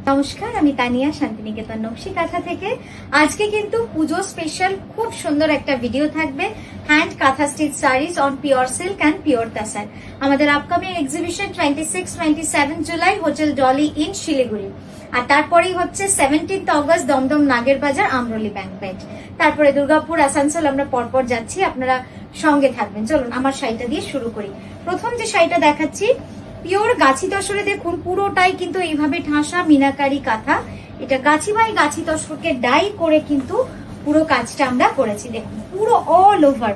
নমস্কার, আমি তানিয়া শান্তিনিকেতন নকশি কাঁথা থেকে। আজকে কিন্তু পুজো স্পেশাল খুব সুন্দর একটা ভিডিও থাকবে। Hand kantha stitch saris on pure silk and pure tasar. আমাদের upcoming exhibition 26-27 July hotel Dolly in Siliguri, আর তারপরেই হচ্ছে 17 অগস্ট দমদম নাগের বাজার আমরলি ব্যাংকোয়েট, তারপরে দুর্গাপুর আসানসোল। আমরা পরপর যাচ্ছি, আপনারা সঙ্গে থাকবেন। চলুন আমার শাড়িটা দিয়ে শুরু করি। প্রথম যে শাড়িটা দেখাচ্ছি পিওর গাছি তসরে, দেখুন পুরোটাই কিন্তু এইভাবে ঠাসা মিনাকারি কাঁথা। এটা গাছি বাই গাছি তসরকে ডাই করে কিন্তু পুরো কাজটা আমরা করেছি। দেখুন পুরো অল ওভার,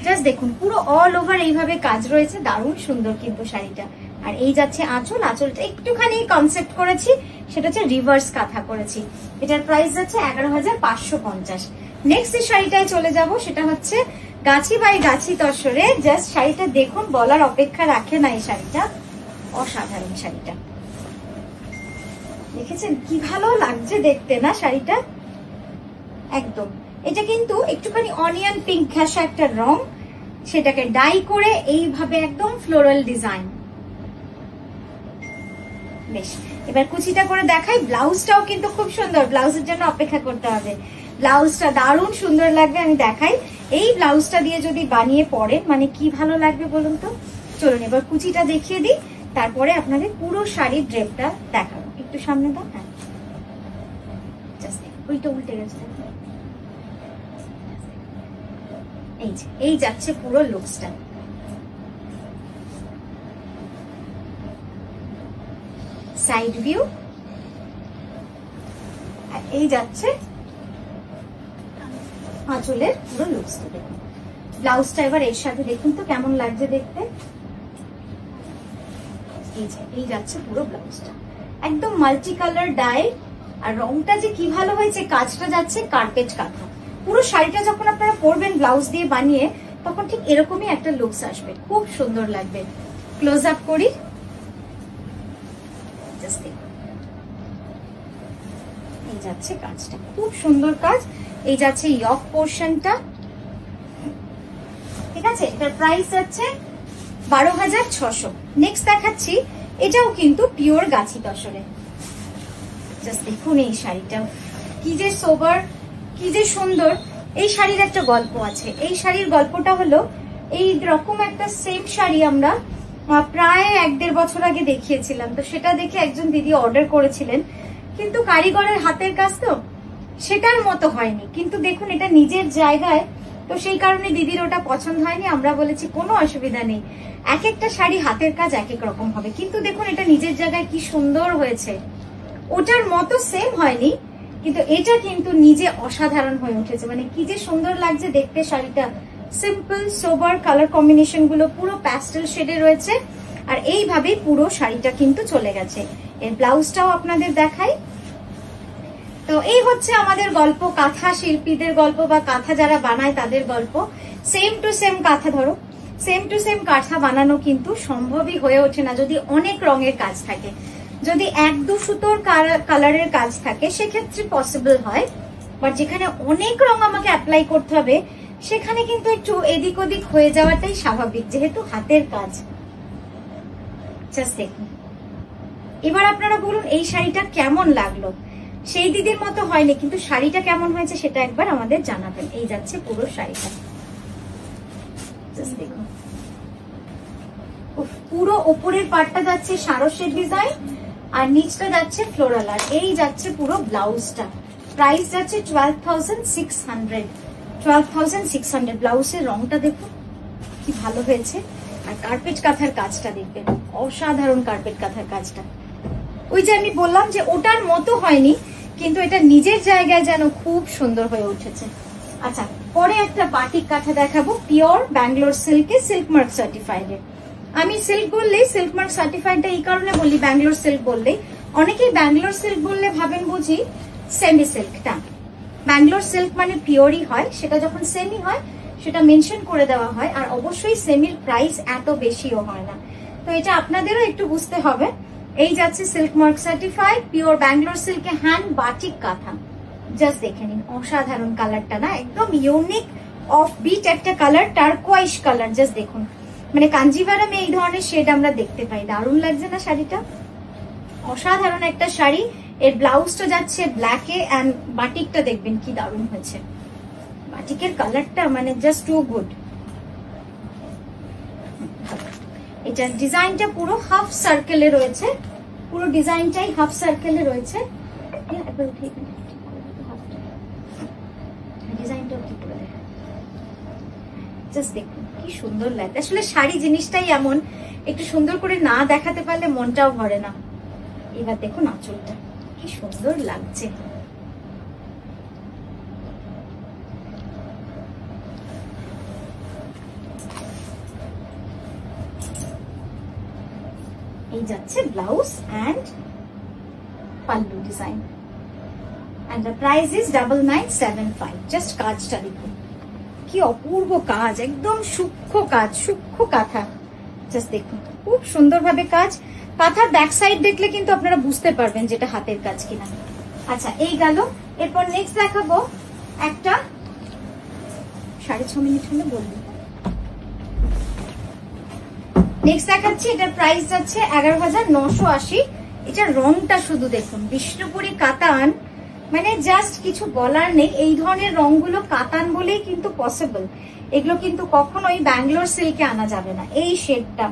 জাস্ট দেখুন পুরো অল ওভার এইভাবে কাজ রয়েছে। দারুণ সুন্দর কিন্তু শাড়িটা। আর এই যাচ্ছে আঁচল, আঁচলটা একটুখানি কনসেপ্ট করেছি, সেটা হচ্ছে রিভার্স কাঁথা করেছি। এটার প্রাইস যাচ্ছে 11,550। নেক্সট যে শাড়িটায় চলে যাব সেটা হচ্ছে গাছি বাই গাছি তসরে। জাস্ট শাড়িটা দেখুন, বলার অপেক্ষা রাখে না। এই শাড়িটা অসাধারণ। শাড়িটা দেখেছেন কি ভালো লাগছে দেখতে না শাড়িটা, একদম। এটা কিন্তু একটুখানি অনিয়ন পিঙ্ক ঘাসা একটা রং, সেটাকে ডাই করে এইভাবে একদম ফ্লোরাল ডিজাইন। বেশ, এবার কুচিটা করে দেখাই। ব্লাউজটাও কিন্তু খুব সুন্দর, ব্লাউজের জন্য অপেক্ষা করতে হবে। ব্লাউজটা দারুণ সুন্দর লাগবে, আমি দেখাই। এই ব্লাউজটা দিয়ে যদি বানিয়ে পরেন মানে কি ভালো লাগবে বলুন তো। চলুন এবার কুচিটা দেখিয়ে দিই, তারপরে আপনাদের পুরো শাড়ির ড্রেপটা দেখাবো। একটু সামনে দাও। হ্যাঁ, ওইটা উল্টে গেছে। এই যাচ্ছে পুরো লুকসটা। সাইড ভিউ, আর এই যাচ্ছে আঁচলের পুরো লুকসটা। দেখুন ব্লাউজটা এবার এর সাথে দেখুন তো কেমন লাগছে দেখতে। এই যাচ্ছে পুরো ব্লাউজটা একদম মাল্টি কালার ডাই, আর রংটা যে কি ভালো হয়েছে। কাজটা যাচ্ছে কার্পেট কাঁথা। পুরো শাড়িটা যখন আপনারা পরবেন ব্লাউজ দিয়ে বানিয়ে, তখন ঠিক এরকমই একটা লুকস আসবে, খুব সুন্দর লাগবে। ক্লোজ আপ করি, এই যাচ্ছে কাজটা, খুব সুন্দর কাজ। এই যাচ্ছে ইয়ক পোর্শনটা, ঠিক আছে। এটার প্রাইস যাচ্ছে 12,600। নেক্সট দেখাচ্ছি, এটাও কিন্তু পিওর গাছি তসরে। জাস্ট দেখুন এই শাড়িটা কি যে সোবার, কি যে সুন্দর। এই শাড়ির একটা গল্প আছে। এই শাড়ির গল্পটা হলো, এই রকম একটা সেম শাড়ি আমরা প্রায় 1-1.5 বছর আগে দেখিয়েছিলাম। তো সেটা দেখে একজন দিদি অর্ডার করেছিলেন, কিন্তু কারিগরের হাতের কাজ তো সেটার মতো হয়নি। কিন্তু দেখুন এটা নিজের জায়গায়, তো সেই কারণে দিদির ওটা পছন্দ হয়নি। আমরা বলেছি কোনো অসুবিধা নেই, এক একটা শাড়ি হাতের কাজ এক এক রকম হবে, কিন্তু দেখুন এটা নিজের জায়গায় কি সুন্দর হয়েছে। ওটার মতো সেম হয়নি, কিন্তু এটা কিন্তু নিজে অসাধারণ হয়ে উঠেছে। মানে কি যে সুন্দর লাগছে দেখতে শাড়িটা। সিম্পল সোবার কালার কম্বিনেশন গুলো পুরো প্যাস্টেল শেডে রয়েছে, আর এইভাবেই পুরো শাড়িটা কিন্তু চলে গেছে। এর ব্লাউজটাও আপনাদের দেখাই। তো এই হচ্ছে আমাদের গল্প, কাঁথা শিল্পীদের গল্প বা কাঁথা যারা বানায় তাদের গল্প। সেম টু সেম কাঁথা, ধরো সেম টু সেম কাঁথা বানানো কিন্তু সম্ভবই হয়ে ওঠে না যদি অনেক রঙের কাজ থাকে। যদি 1-2 সুতোর কালারের কাজ থাকে সেক্ষেত্রে পসিবল হয়, বাট যেখানে অনেক রং আমাকে অ্যাপ্লাই করতে হবে সেখানে কিন্তু একটু এদিক ওদিক হয়ে যাওয়াটাই স্বাভাবিক, যেহেতু হাতের কাজ। জাস্ট দেখুন, এবার আপনারা বলুন এই শাড়িটা কেমন লাগলো। সেই দিদির মতো হয়নি, কিন্তু শাড়িটা কেমন হয়েছে সেটা একবার আমাদের জানাবেন। এই যাচ্ছে পুরো শাড়িটা, জাস্ট দেখুন। পুরো ওপরের পার্টটা যাচ্ছে সারসের ডিজাইন, আর নিচটা যাচ্ছে ফ্লোরাল, আর এই যাচ্ছে পুরো ব্লাউজটা। প্রাইস যাচ্ছে 12,600। 12,600। ব্লাউজের রংটা দেখুন কি ভালো হয়েছে, আর কার্পেট কাঁথার কাজটা দেখবেন, অসাধারণ কার্পেট কাঁথার কাজটা। ওই যে আমি বললাম যে ওটার মতো হয়নি, কিন্তু এটা নিজের জায়গায় যেন খুব সুন্দর হয়ে উঠেছে। আচ্ছা, পরে একটা বাটিক কাঁথা দেখাবো পিওর ব্যাঙ্গালোর সিল্কে, সিল্ক মার্ক সার্টিফাইডের। আমি সিল্ক বললেই সিল্ক মার্ক সার্টিফাইডটা এই কারণে বলি, ব্যাঙ্গালোর সিল্ক বললেই অনেকেই ব্যাঙ্গালোর সিল্ক বললে ভাবেন বুঝি সেমি সিল্কটা। ব্যাঙ্গালোর সিল্ক মানে পিওরই হয়, সেটা যখন সেমি হয় সেটা মেনশন করে দেওয়া হয়, আর অবশ্যই সেমির প্রাইস এত বেশিও হয় না। তো এটা আপনাদেরও একটু বুঝতে হবে। এই যাচ্ছে silk mark certified pure Bangalore সিল্কে হ্যান্ড বাটিক কাঁথা। জাস্ট দেখে নিন, অসাধারণ কালারটা না, একদম ইউনিক অফ বিট একটা কালার, টার্কোয়াইশ কালার। জাস্ট দেখুন, মানে কাঞ্জিভারামে এই ধরনের শেড আমরা দেখতে পাই। দারুণ লাগছে না শাড়িটা, অসাধারণ একটা শাড়ি। এর ব্লাউজটা যাচ্ছে ব্ল্যাকে এন্ড বাটিকটা দেখবেন কি দারুণ হয়েছে। বাটিকের কালারটা মানে জাস্ট টু গুড। এটা ডিজাইনটা পুরো হাফ সার্কেলে রয়েছে, পুরো ডিজাইনটাই হাফ সার্কেলে রয়েছে। ডিজাইনটাও কি করে দেখা, জাস্ট দেখুন কি সুন্দর লাগে। আসলে শাড়ি জিনিসটাই এমন, একটু সুন্দর করে না দেখাতে পারলে মনটাও ভরে না। এবার দেখুন আঁচলটা কি সুন্দর লাগছে। এই যাচ্ছে blouse and pallu design and the price is 9975। Just কাজটা দেখুন কি অপূর্ব কাজ, একদম সূক্ষ্ম কাজ, সূক্ষ্ম কাঁথা। জাস্ট দেখুন খুব সুন্দরভাবে কাজ। কাঁথার ব্যাক সাইড দেখলে কিন্তু আপনারা বুঝতে পারবেন যেটা হাতের কাজ কিনা। আচ্ছা এই গেল। এরপর নেক্সট দেখাবো একটা 6.5 মিনিট হলে বলবো। নেক্সট দেখাচ্ছি, এটার প্রাইস যাচ্ছে 11,980। এটার রংটা শুধু দেখুন, বিষ্ণুপুরি কাতান, মানে জাস্ট কিছু বলার নেই। এই ধরনের রংগুলো কাতান বলেই কিন্তু পসিবল, এগুলো কিন্তু কখনোই ব্যাঙ্গালোর সিল্কে আনা যাবে না। এই শেডটা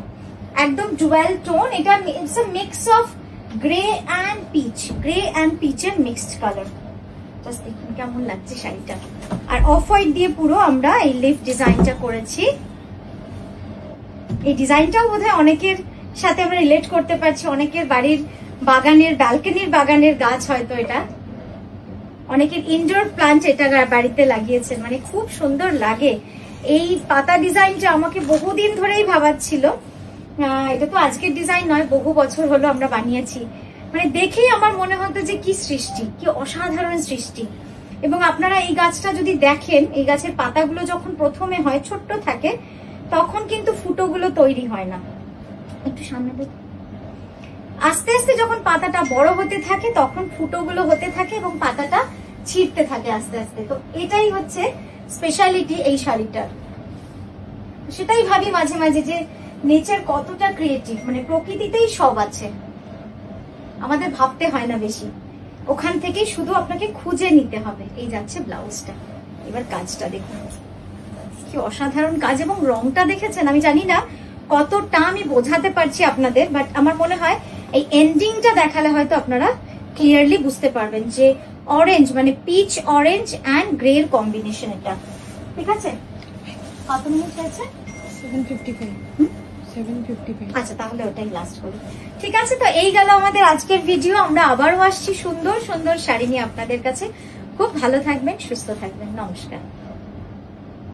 একদম ডুয়াল টোন, এটা it's a mix of grey and peach, grey and পিচের মিক্সড কালার। জাস্ট দেখুন কেমন লাগছে শাড়িটা। আর অফ হোয়াইট দিয়ে পুরো আমরা এই লিফ ডিজাইনটা করেছি। এই ডিজাইনটাও বোধহয় অনেকের সাথে আমরা রিলেট করতে পারছি। অনেকের বাড়ির বাগানের, ব্যালকনির বাগানের গাছ হয়তো এটা, অনেকের ইনডোর প্লান্ট এটা বাড়িতে লাগিয়েছেন, মানে খুব সুন্দর লাগে। এই পাতা ডিজাইনটা আমাকে বহুদিন ধরেই ভাবাচ্ছিল। এটা তো আজকের ডিজাইন নয়, বহু বছর হলো আমরা বানিয়েছি। মানে দেখেই আমার মনে হতো যে কি সৃষ্টি, কি অসাধারণ সৃষ্টি। এবং আপনারা এই গাছটা যদি দেখেন, এই গাছের পাতাগুলো যখন প্রথমে হয় ছোট্ট থাকে, তখন কিন্তু ফুটোগুলো তৈরি হয় না। একটু সামনে দেখুন, আস্তে আস্তে যখন পাতাটা বড় হতে থাকে তখন ফুটোগুলো হতে থাকে এবং পাতাটা ছিঁড়তে থাকে আস্তে আস্তে। তো এটাই হচ্ছে স্পেশালিটি এই শাড়িটার। সেটাই ভাবি মাঝে মাঝে যে নেচার কতটা ক্রিয়েটিভ, মানে প্রকৃতিতেই সব আছে, আমাদের ভাবতে হয় না বেশি, ওখান থেকেই শুধু আপনাকে খুঁজে নিতে হবে। এই যাচ্ছে ব্লাউজটা। এবার কাজটা দেখুন কি অসাধারণ কাজ, এবং রংটা দেখেছেন। আমি জানি না কতটা আমি বোঝাতে পারছি আপনাদের, বাট আমার মনে হয় এই এন্ডিংটা দেখালে হয়তো আপনারা ক্লিয়ারলি বুঝতে পারবেন যে অরেঞ্জ, মানে পিচ অরেঞ্জ অ্যান্ড গ্রে এর কম্বিনেশন এটা। ঠিক আছে, কত মিনিট আছে? 7:55। আচ্ছা তাহলে ওটাই লাস্ট করি। ঠিক আছে, তো এই গেল আমাদের আজকের ভিডিও। আমরা আবারও আসছি সুন্দর সুন্দর শাড়ি নিয়ে আপনাদের কাছে। খুব ভালো থাকবেন, সুস্থ থাকবেন। নমস্কার।